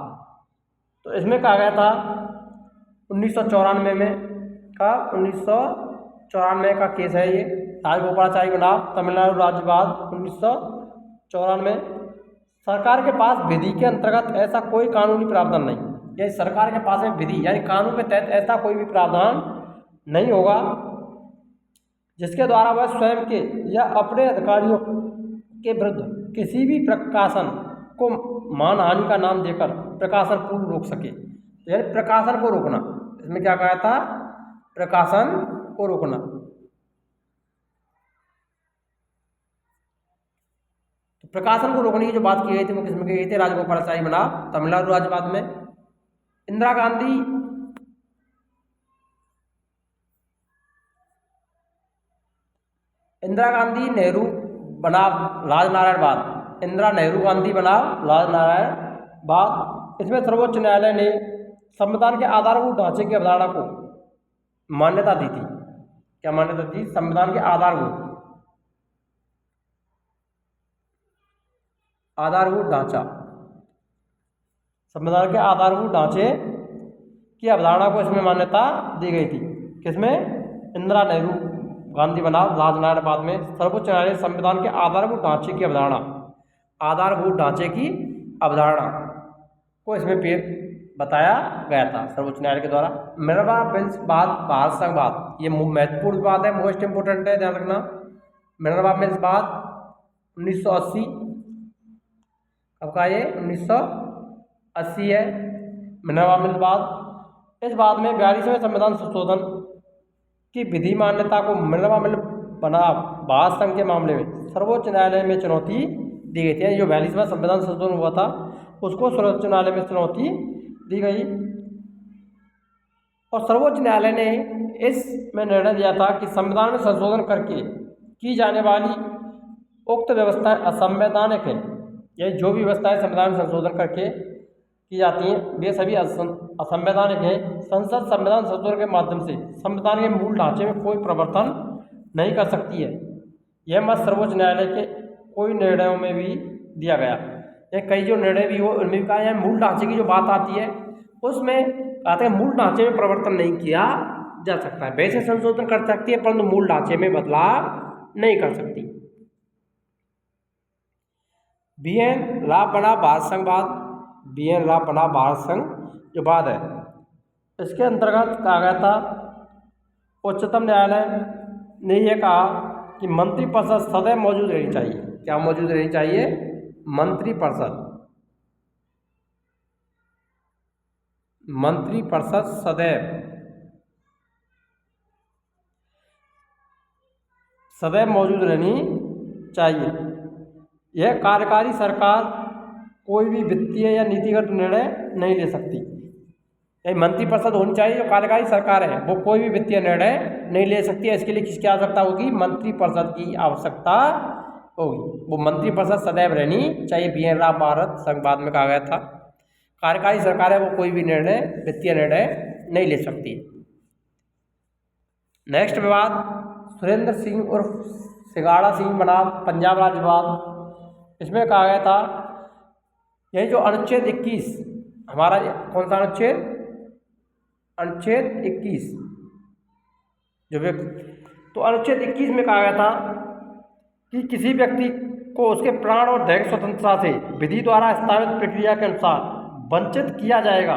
A: तो इसमें कहा गया था 1994 में 1994 का केस है ये। राजगोपालाचारी बना तमिलनाडु राज्यवाद 1994। सरकार के पास विधि के अंतर्गत ऐसा कोई कानूनी प्रावधान नहीं, यानी सरकार के पास में विधि यानी कानून के तहत ऐसा कोई भी प्रावधान नहीं होगा जिसके द्वारा वह स्वयं के या अपने अधिकारियों के विरुद्ध किसी भी प्रकाशन को मानहानि का नाम देकर प्रकाशन पूर्व रोक सके। यानी प्रकाशन को रोकना, इसमें क्या कहा था, प्रकाशन को रोकना। तो प्रकाशन को रोकने की जो बात की गई थी वो किसमें की गई थी, राजगोपालाचारी बना तमिलनाडु राज्यवाद में। इंदिरा गांधी नेहरू बना राजनारायणवाद, इंदिरा नेहरू गांधी बना राजनारायणवाद। इसमें सर्वोच्च न्यायालय ने संविधान के आधारभूत ढांचे की अवधारणा को मान्यता दी थी। क्या मान्यता दी, संविधान के आधारभूत ढांचा, संविधान के आधारभूत ढांचे की अवधारणा को इसमें मान्यता दी गई थी। किसमें, इंदिरा नेहरू गांधी बना राजनारायणवाद में सर्वोच्च न्यायालय संविधान के आधारभूत ढांचे की अवधारणा को इसमें बताया गया था सर्वोच्च न्यायालय के द्वारा। मिनर्वा मिल्स बाद भारत संघवाद, ये महत्वपूर्ण बात है, मोस्ट इंपोर्टेंट है, ध्यान रखना। मिनर्वा मिल्स बाद 1980, अब का ये 1980 है मिनर्वा मिल्स बाद। इस बाद में 42वें संविधान संशोधन की विधि मान्यता को मिनर्वा मिल बना भारत संघ के मामले में सर्वोच्च न्यायालय में चुनौती दी गई थी। जो 42वां संविधान संशोधन हुआ था उसको सर्वोच्च न्यायालय में चुनौती दी गई, और सर्वोच्च न्यायालय ने इसमें निर्णय दिया था कि संविधान में संशोधन करके की जाने वाली उक्त व्यवस्थाएं असंवैधानिक है। यही जो भी व्यवस्थाएं संविधान में संशोधन करके की जाती हैं वे सभी असंवैधानिक है। संसद संविधान संशोधन के माध्यम से संविधान के मूल ढांचे में कोई परिवर्तन नहीं कर सकती है। यह मत सर्वोच्च न्यायालय के कोई निर्णयों में भी दिया गया। ये कई जो निर्णय भी हो उनमें भी कहा है मूल ढांचे की जो बात आती है उसमें कहते हैं मूल ढांचे में परिवर्तन नहीं किया जा सकता है। वैसे संशोधन कर सकती है परंतु मूल ढांचे में बदलाव नहीं कर सकती। बीएन राव बना भारत संघवाद, बीएन राव बना भारत संघ जो बाद है, इसके अंतर्गत कहा गया था उच्चतम न्यायालय ने यह कहा कि मंत्रिपरिषद सदैव मौजूद रहनी चाहिए। क्या मौजूद रहनी चाहिए? मंत्रिपरिषद, मंत्रिपरिषद सदैव मौजूद रहनी चाहिए। यह कार्यकारी सरकार कोई भी वित्तीय या नीतिगत निर्णय नहीं ले सकती। मंत्रिपरिषद होनी चाहिए, जो कार्यकारी सरकार है वो कोई भी वित्तीय निर्णय नहीं ले सकती है। इसके लिए किसकी आवश्यकता होगी? मंत्रिपरिषद की आवश्यकता होगी। वो मंत्रिपरिषद सदैव रहनी चाहिए। बीएन राव भारत संघवाद में कहा गया था कार्यकारी सरकार है वो कोई भी निर्णय, वित्तीय निर्णय नहीं ले सकती। नेक्स्ट विवाद, सुरेंद्र सिंह उर्फ सिगाड़ा सिंह बनाम पंजाब राज्य विवाद। इसमें कहा गया था यही जो अनुच्छेद 21 हमारा, कौन सा अनुच्छेद? अनुच्छेद 21 जो तो अनुच्छेद 21 में कहा गया था कि किसी व्यक्ति को उसके प्राण और दैहिक स्वतंत्रता से विधि द्वारा स्थापित प्रक्रिया के अनुसार वंचित किया जाएगा,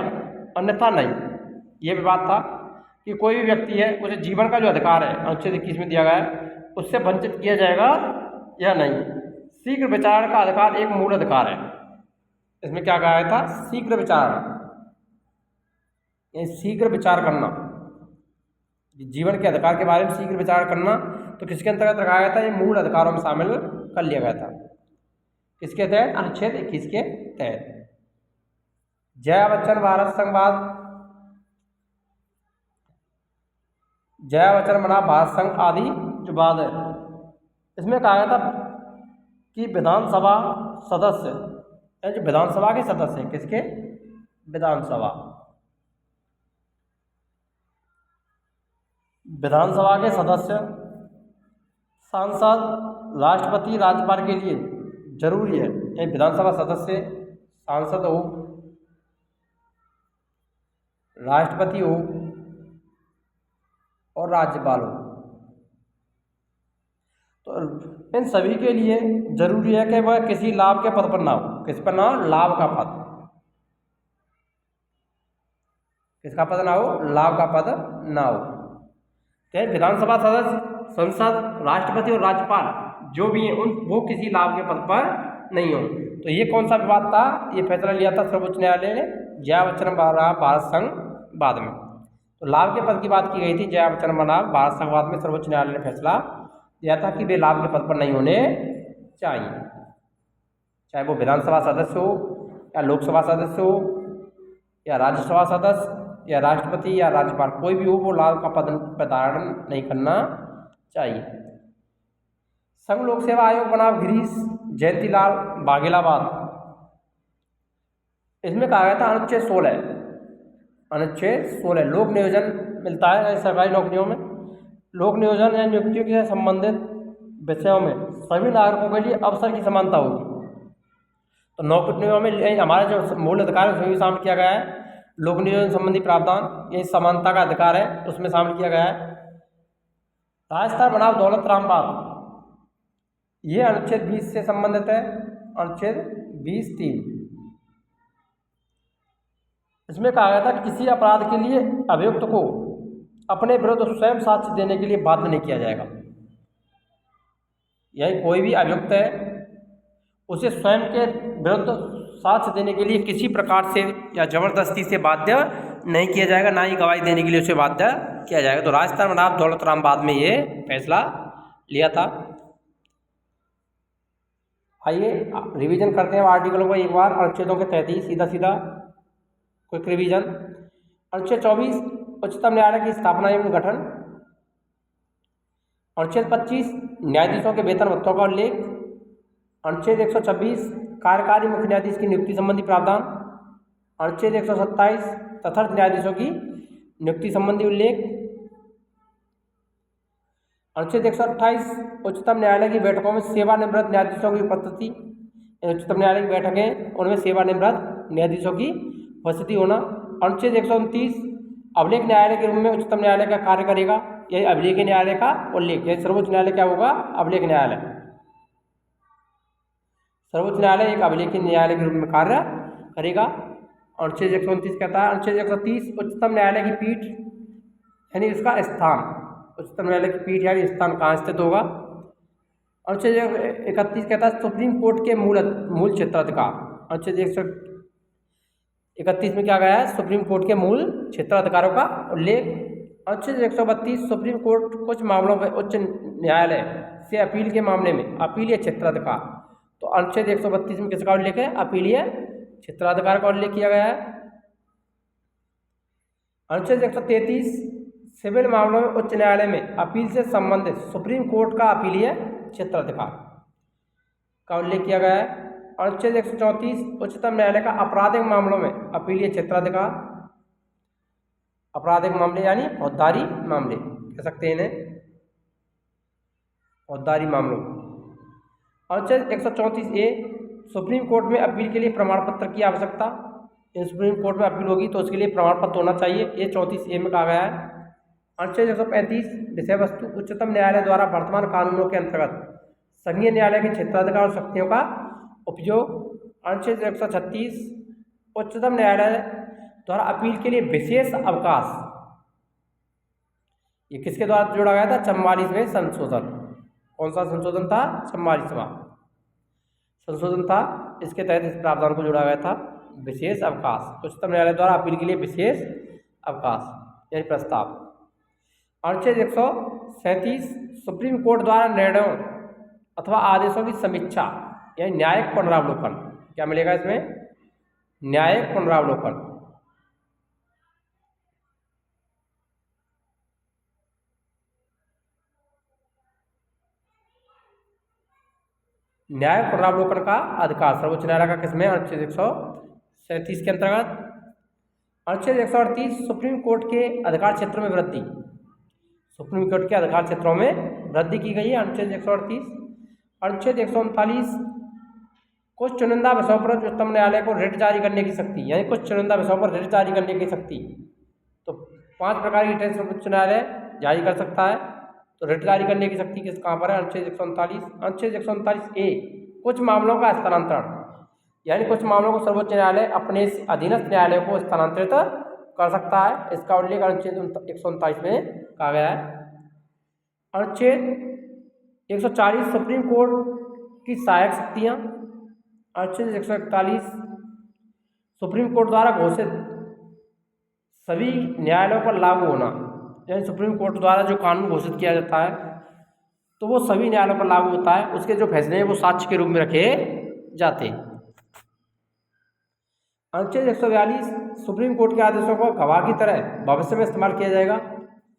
A: अन्यथा नहीं। ये विवाद था कि कोई भी व्यक्ति है उसे जीवन का जो अधिकार है अनुच्छेद 21 में दिया गया है उससे वंचित किया जाएगा या नहीं। शीघ्र विचारण का अधिकार एक मूल अधिकार है। इसमें क्या कहा गया था? शीघ्र विचारण, शीघ्र विचार करना, जीवन के अधिकार के बारे में शीघ्र विचार करना, तो किसके अंतर्गत रखा गया था? ये मूल अधिकारों में शामिल कर लिया गया था। किसके तहत? अनुच्छेद 21 के तहत। जया बच्चन भारत संघवाद, जया बच्चन बना भारत संघ आदि जो बाद है, इसमें कहा गया था कि विधानसभा सदस्य, जो विधानसभा के सदस्य, किसके? विधानसभा के सदस्य, सांसद, राष्ट्रपति, राज्यपाल के लिए जरूरी है। ये विधानसभा सदस्य, सांसद हो, राष्ट्रपति हो और राज्यपाल हो, तो इन सभी के लिए जरूरी है कि वह किसी लाभ के पद पर ना हो। किस पर ना हो? लाभ का पद। किसका पद ना हो? लाभ का पद ना हो। क्या विधानसभा सदस्य, संसद, राष्ट्रपति और राज्यपाल जो भी हैं वो किसी लाभ के पद पर नहीं हो। तो ये कौन सा विवाद था? ये फैसला लिया था सर्वोच्च न्यायालय ने जया बच्चन बना भारत संघवाद में। तो लाभ के पद की बात की गई थी जया बच्चन बना भारत संघवाद में। सर्वोच्च न्यायालय ने फैसला दिया था कि वे लाभ के पद पर नहीं होने चाहिए, चाहे वो विधानसभा सदस्य हो या लोकसभा सदस्य हो या राज्यसभा सदस्य या राष्ट्रपति या राज्यपाल, कोई भी हो, वो लाभ का पद धारण नहीं करना चाहिए। संघ लोक सेवा आयोग बना गिरीश जयंतीलाल बाघेलाबाद। इसमें कहा गया था अनुच्छेद 16 लोक नियोजन मिलता है सरकारी नौकरियों में। लोक नियोजन या नियुक्तियों के संबंधित विषयों में सभी नागरिकों के लिए अवसर की समानता होगी। तो नौकरियों में हमारा जो मूल अधिकार है उसमें भी शामिल किया गया है लोक नियोजन संबंधी प्रावधान। ये समानता का अधिकार है, उसमें शामिल किया गया है। राजस्थान बनाम दौलत राम पाल, ये अनुच्छेद 20 से संबंधित है। अनुच्छेद 20(3) इसमें कहा गया था कि किसी अपराध के लिए अभियुक्त को अपने विरुद्ध स्वयं साक्ष्य देने के लिए बाध्य नहीं किया जाएगा। यही कोई भी अभियुक्त है उसे स्वयं के विरुद्ध साक्ष्य देने के लिए किसी प्रकार से या जबरदस्ती से बाध्य नहीं किया जाएगा, ना ही गवाही देने के लिए उसे बाध्य किया जाएगा। तो राजस्थान बनाम दौलत राम बाद में ये फैसला लिया था। आइए रिवीजन करते हैं आर्टिकलों को एक बार अनुच्छेदों के तहत ही सीधा क्विक रिवीजन। अनुच्छेद 24 उच्चतम न्यायालय की स्थापना एवं गठन। अनुच्छेद 25 न्यायाधीशों के वेतन भत्तों का उल्लेख। अनुच्छेद 126 कार्यकारी मुख्य न्यायाधीश की नियुक्ति संबंधी प्रावधान। अनुच्छेद 127 तथार्थ न्यायाधीशों की नियुक्ति संबंधी उल्लेख। अनुच्छेद 128 उच्चतम न्यायालय की बैठकों में सेवानिवृत्त न्यायाधीशों की उपस्थिति। उच्चतम न्यायालय की बैठकें उनमें सेवानिवृत्त न्यायाधीशों की उपस्थिति होना। अनुच्छेद 129 अभिलेख न्यायालय के रूप में उच्चतम न्यायालय का कार्य करेगा। यही अभिलेख न्यायालय का उल्लेख, यही सर्वोच्च न्यायालय क्या होगा? अभिलेख न्यायालय। सर्वोच्च न्यायालय एक अभिलेख न्यायालय के रूप में कार्य करेगा। अनुच्छेद 129 कहता है, अनुच्छेद 130 उच्चतम न्यायालय की पीठ यानी इसका स्थान, उच्चतम न्यायालय की पीठ यानी स्थान कहाँ स्थित होगा? अनुच्छेद 31 कहता है सुप्रीम कोर्ट के मूल क्षेत्राधिकार। अनुच्छेद 131 में क्या गया है? सुप्रीम कोर्ट के मूल क्षेत्राधिकारों का उल्लेख। अनुच्छेद 132 सुप्रीम कोर्ट कुछ मामलों में उच्च न्यायालय से अपील के मामले में अपीलीय क्षेत्राधिकार। तो अनुच्छेद 132 में किसका उल्लेख है? अपीलीय क्षेत्राधिकार का उल्लेख किया गया है। अनुच्छेद 133 सिविल मामलों में उच्च न्यायालय में अपील से संबंधित सुप्रीम कोर्ट का अपीलीय क्षेत्राधिकार का उल्लेख किया गया है। अनुच्छेद 134 उच्चतम न्यायालय का आपराधिक मामलों में अपीलीय क्षेत्राधिकार, आपराधिक मामले यानी फौजदारी मामले कह सकते हैं इन्हें, फौजदारी मामलों। अनुच्छेद 134A सुप्रीम कोर्ट में अपील के लिए प्रमाण पत्र की आवश्यकता। सुप्रीम कोर्ट में अपील होगी तो उसके लिए प्रमाण पत्र होना चाहिए, ये 34A में कहा गया है। अनुच्छेद 135 विषय वस्तु उच्चतम न्यायालय द्वारा वर्तमान कानूनों के अंतर्गत संघीय न्यायालय के क्षेत्राधिकार और शक्तियों का उपयोग। अनुच्छेद 136 उच्चतम न्यायालय द्वारा अपील के लिए विशेष अवकाश, ये किसके द्वारा जोड़ा गया था? 44वें संशोधन। कौन सा संशोधन था? 44वां संशोधन था। इसके तहत इस प्रावधान को जोड़ा गया था, विशेष अवकाश, उच्चतम न्यायालय द्वारा अपील के लिए विशेष अवकाश यानी प्रस्ताव। अनुच्छेद 137 सुप्रीम कोर्ट द्वारा निर्णयों अथवा आदेशों की समीक्षा यानी न्यायिक पुनरावलोकन। क्या मिलेगा इसमें? न्यायिक पुनरावलोकन। न्यायिक पुनरावलोकन का अधिकार सर्वोच्च न्यायालय का किसमें? अनुच्छेद 137 के अंतर्गत। अनुच्छेद 138 सुप्रीम कोर्ट के अधिकार क्षेत्रों में वृद्धि, सुप्रीम कोर्ट के अधिकार क्षेत्रों में वृद्धि की गई है। अनुच्छेद 138। अनुच्छेद 139 कुछ चुनिंदा विषयों पर उच्चतम न्यायालय को रिट जारी करने की शक्ति, यानी कुछ चुनिंदा विषयों पर रिट जारी करने की शक्ति। तो 5 प्रकार की रिट उच्च न्यायालय जारी कर सकता है। तो रिट जारी करने की शक्ति किस कहाँ पर है? अनुच्छेद 139। अनुच्छेद 139A कुछ मामलों का स्थानांतरण, यानी कुछ मामलों को सर्वोच्च न्यायालय अपने अधीनस्थ न्यायालय को स्थानांतरित कर सकता है। इसका उल्लेख अनुच्छेद 139 में कहा गया है। अनुच्छेद 140 सुप्रीम कोर्ट की सहायक शक्तियाँ। अनुच्छेद 141 सुप्रीम कोर्ट द्वारा घोषित सभी न्यायालयों पर लागू होना, यानी सुप्रीम कोर्ट द्वारा जो कानून घोषित किया जाता है तो वो सभी न्यायालयों पर लागू होता है। उसके जो फैसले हैं वो साक्ष्य के रूप में रखे जाते हैं। अनुच्छेद 142 सुप्रीम कोर्ट के आदेशों को गवाह की तरह भविष्य में इस्तेमाल किया जाएगा।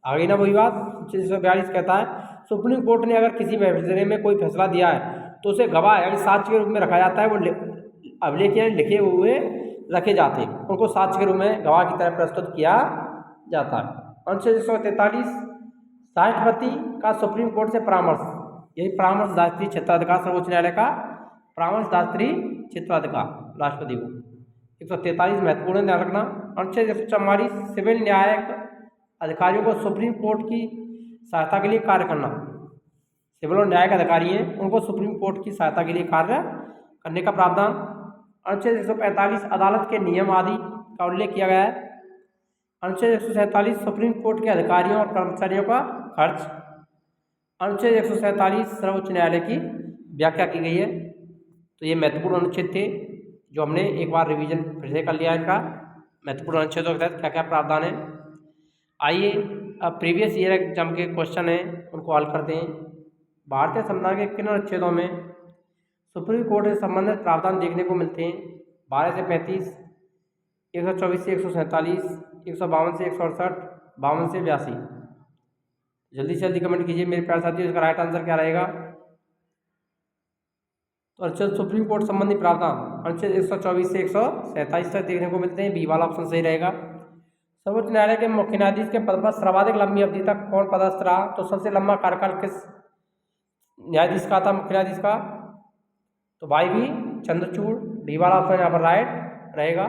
A: आगे ना वही बात। अनुच्छेद 142 कहता है सुप्रीम कोर्ट ने अगर किसी फैसले में कोई फैसला दिया है तो उसे गवाह यानी साक्ष्य के रूप में रखा जाता है। वो अभिलेख यानी लिखे हुए रखे जाते हैं, उनको साक्ष्य के रूप में गवाह की तरह प्रस्तुत किया जाता है। अनुच्छेद 143 राष्ट्रपति का सुप्रीम कोर्ट से परामर्श, यही परामर्श दात्री क्षेत्राधिकार सर्वोच्च न्यायालय का परामर्श दात्री क्षेत्राधिकार राष्ट्रपति को। 143 महत्वपूर्ण ध्यान रखना। अनुच्छेद 144 सिविल न्यायिक अधिकारियों को सुप्रीम कोर्ट की सहायता के लिए कार्य करना, सिविल और न्यायिक अधिकारी हैं उनको सुप्रीम कोर्ट की सहायता के लिए कार्य करने का प्रावधान। अनुच्छेद 145 अदालत के नियम आदि का उल्लेख किया गया है। अनुच्छेद 147 सुप्रीम कोर्ट के अधिकारियों और कर्मचारियों का खर्च। अनुच्छेद 147 सर्वोच्च न्यायालय की व्याख्या की गई है। तो ये महत्वपूर्ण अनुच्छेद थे जो हमने एक बार रिवीजन फिर से कर लिया। इनका महत्वपूर्ण अनुच्छेदों के तहत क्या क्या प्रावधान है। आइए अब प्रीवियस ईयर एग्जाम के क्वेश्चन हैं उनको हल करते हैं। भारतीय संविधान के किन अनुच्छेदों में सुप्रीम कोर्ट से संबंधित प्रावधान देखने को मिलते हैं? 12 से 35, 124 से 147, 152 से 168, 52 से 82। जल्दी से जल्दी कमेंट कीजिए मेरे प्यारे साथियों, इसका राइट आंसर क्या रहेगा? तो अनुच्छेद सुप्रीम कोर्ट संबंधी प्रावधान अनुच्छेद 124 से 147 तक देखने को मिलते हैं। बी वाला ऑप्शन सही रहेगा। सर्वोच्च न्यायालय के मुख्य न्यायाधीश के पद पर सर्वाधिक लंबी अवधि तक कौन पदस्थ रहा? तो सबसे लंबा कार्यकाल किस न्यायाधीश का था? मुख्य न्यायाधीश का। तो वाई भी चंद्रचूड़। डी वाला ऑप्शन यहाँ पर राइट रहेगा।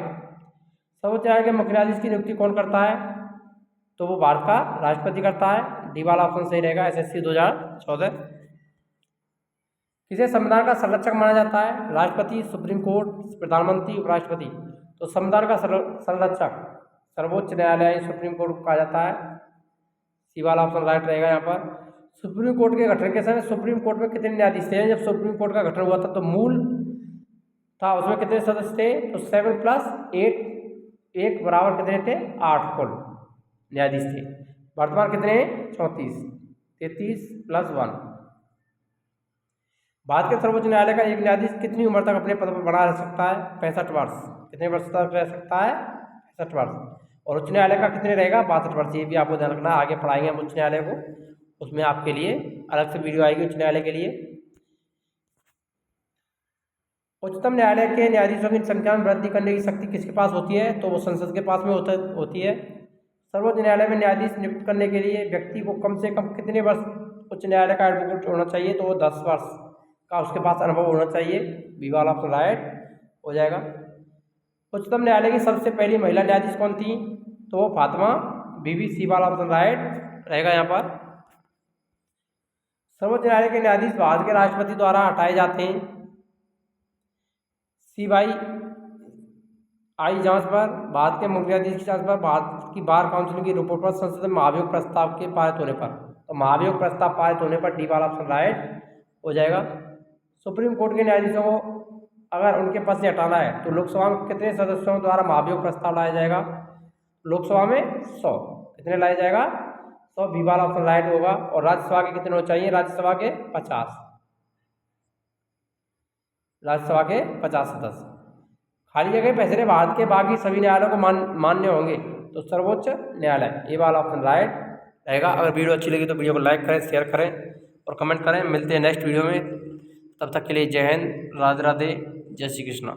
A: सर्वोच्च न्यायालय के मुख्य न्यायाधीश की नियुक्ति कौन करता है? तो वो भारत का राष्ट्रपति करता है। डी वाला ऑप्शन सही रहेगा, SSC 2014। किसे संविधान का संरक्षक माना जाता है? राष्ट्रपति, सुप्रीम कोर्ट, प्रधानमंत्री, उपराष्ट्रपति। तो संविधान का संरक्षक सर्वोच्च न्यायालय सुप्रीम कोर्ट को कहा जाता है। सी वाला ऑप्शन राइट रहेगा यहाँ पर। सुप्रीम कोर्ट के गठन के समय सुप्रीम कोर्ट में कितने न्यायाधीश थे? जब सुप्रीम कोर्ट का गठन हुआ था तो मूल था, उसमें कितने सदस्य थे? तो 7 + 8, 1 बराबर कितने थे? 8 कुल न्यायाधीश थे। वर्तमान कितने हैं? 34, 33 + 1। भारत के सर्वोच्च न्यायालय का एक न्यायाधीश कितनी उम्र तक अपने पद पर बना रह सकता है? 65 वर्ष। कितने वर्ष तक रह सकता है? 65 वर्ष। और उच्च न्यायालय का कितने रहेगा? 62 वर्ष। ये भी आपको ध्यान रखना, आगे पढ़ाएंगे हम उच्च न्यायालय को, उसमें आपके लिए अलग से वीडियो आएगी उच्च न्यायालय के लिए। उच्चतम न्यायालय के न्यायाधीशों की संख्या में वृद्धि करने की शक्ति किसके पास होती है? तो वो संसद के पास में होती है। सर्वोच्च न्यायालय में न्यायाधीश नियुक्त करने के लिए व्यक्ति को कम से कम कितने वर्ष उच्च न्यायालय का एडवोकेट होना चाहिए? तो वो 10 वर्ष का उसके पास अनुभव होना चाहिए। बी वाला ऑप्शन राइट हो जाएगा। उच्चतम न्यायालय की सबसे पहली महिला न्यायाधीश कौन थी? तो वो फातिमा बीबी। सी वाला ऑप्शन राइट रहेगा यहाँ पर। सर्वोच्च न्यायालय के न्यायाधीश भारत के राष्ट्रपति द्वारा हटाए जाते हैं। CBI जांच पर, भारत के मुख्य न्यायाधीश की जांच पर, भारत की बार काउंसिल की रिपोर्ट पर, संसद में महाभियोग प्रस्ताव के पारित होने पर। तो महाभियोग प्रस्ताव पारित होने पर डी वाला ऑप्शन राइट हो जाएगा। सुप्रीम कोर्ट के न्यायाधीशों को अगर उनके पद से हटाना है तो लोकसभा में कितने सदस्यों द्वारा महाभियोग प्रस्ताव लाया जाएगा? लोकसभा में 100। कितने लाया जाएगा? 100। बी वाला ऑप्शन राइट होगा। और राज्यसभा के कितने होने चाहिए? राज्यसभा के 50। राज्यसभा के 50 सदस्य। खाली जगह फैसले भारत के बाकी सभी न्यायालयों को मान्य होंगे तो सर्वोच्च न्यायालय। ये वाला ऑप्शन राइट रहेगा। अगर वीडियो अच्छी लगी तो वीडियो को लाइक करें, शेयर करें और कमेंट करें। मिलते हैं नेक्स्ट वीडियो में, तब तक के लिए जय हिंद, राधे राधे, जय श्री कृष्णा।